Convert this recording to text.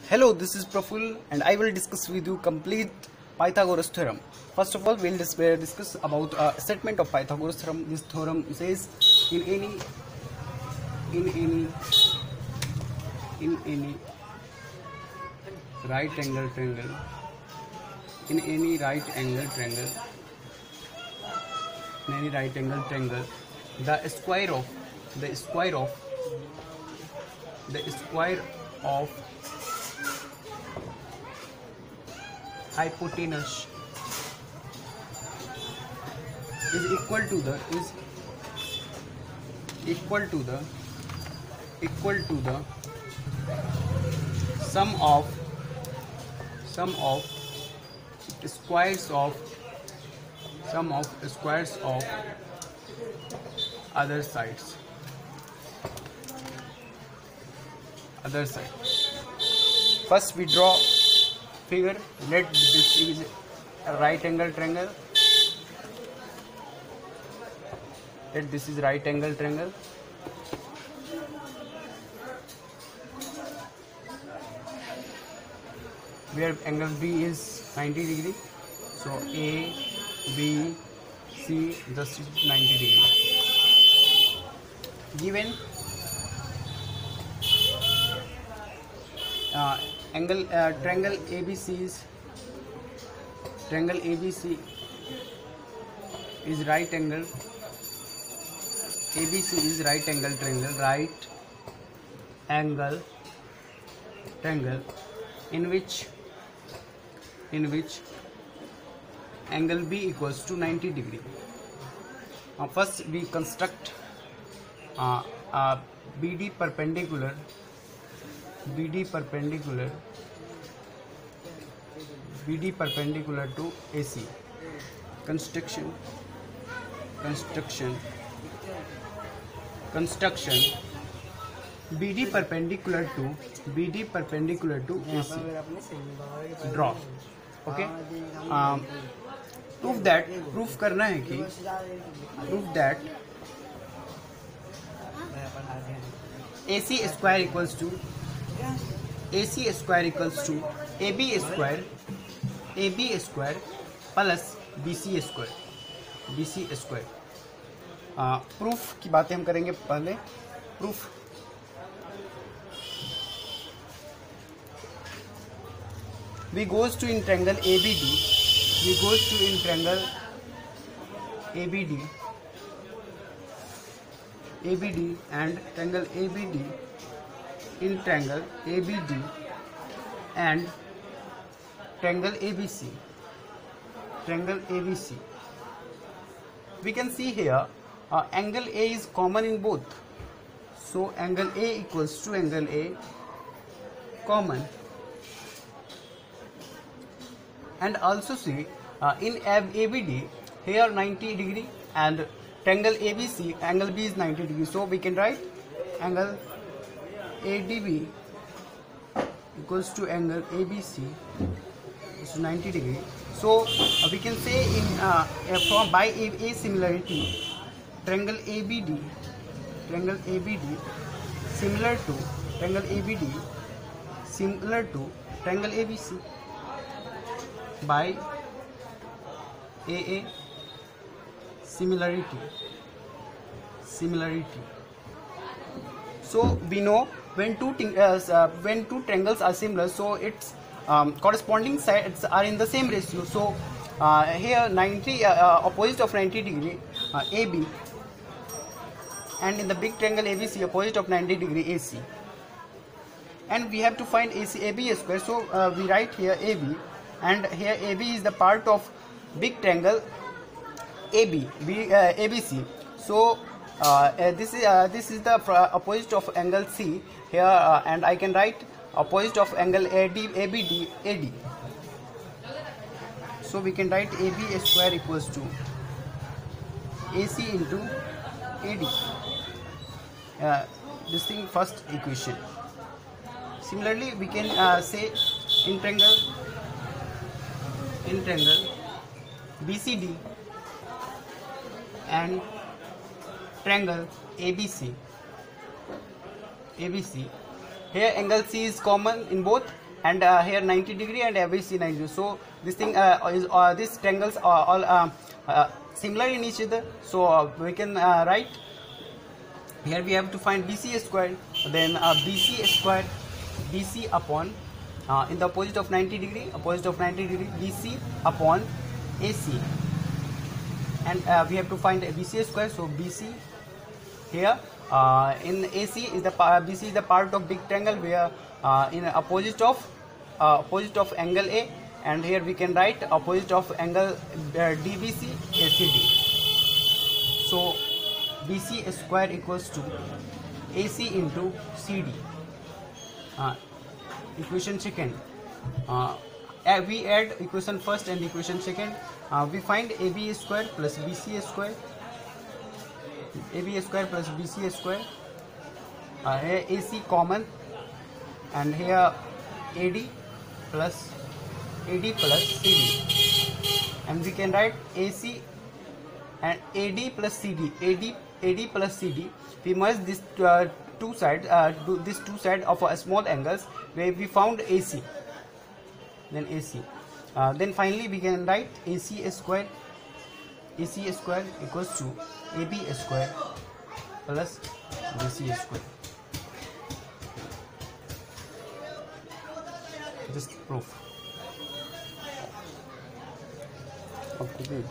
Hello, this is Praful and I will discuss with you complete Pythagoras theorem. First of all, we'll discuss about a statement of Pythagoras theorem. This theorem says in any right angle triangle, the square of hypotenuse is equal to the sum of squares of other sides. First we draw figure. Let this is a right angle triangle. Let this is right angle triangle. Where angle B is 90 degree. So A, B, C just is 90 degree. Given triangle ABC is right angle. ABC is right angle triangle. In which angle B equals to 90 degree. First we construct BD perpendicular to AC. Construction BD perpendicular to AC. Draw. Okay. Proof करना है कि AC square equals to AB square plus BC square. Proof की बातें हम करेंगे पहले. Proof we goes to in triangle ABD and triangle ABD in triangle ABD and triangle ABC. We can see here angle A is common in both, so angle A equals to angle A common. And also see in ABD here 90 degree and triangle ABC angle B is 90 degree, so we can write angle ADB equals to angle ABC is 90 degree. So we can say in from by a similarity triangle ABD similar to triangle ABC by AA similarity. So we know when two triangles are similar, so its corresponding sides are in the same ratio. So here 90 opposite of 90 degree AB, and in the big triangle ABC opposite of 90 degree AC, and we have to find AB square. So we write here AB, and here AB is the part of big triangle ABC. So this is the opposite of angle C here, and I can write opposite of angle ABD AD. So we can write AB square equals to AC into AD. This thing first equation. Similarly, we can say in triangle BCD and triangle ABC. Here angle C is common in both, and here 90 degree and ABC 90 degree. So this thing is these triangles are all similar in each other. So we can write here we have to find BC square, then BC square, BC upon in the opposite of 90 degree, BC upon AC, and we have to find BC square. So BC here in AC is the BC is the part of big triangle where in opposite of angle A, and here we can write opposite of angle DBC ACD. So BC square equals to AC into CD. Equation second, we add equation first and equation second. We find AB square plus BC square, AB square plus BC square, here AC common, and here AD plus CD, and we can write AC and AD plus CD, AD plus CD. We merge these two sides of a small angles where we found AC, then AC. Then finally we can write AC square equals to AB square plus BC square. Just proof of the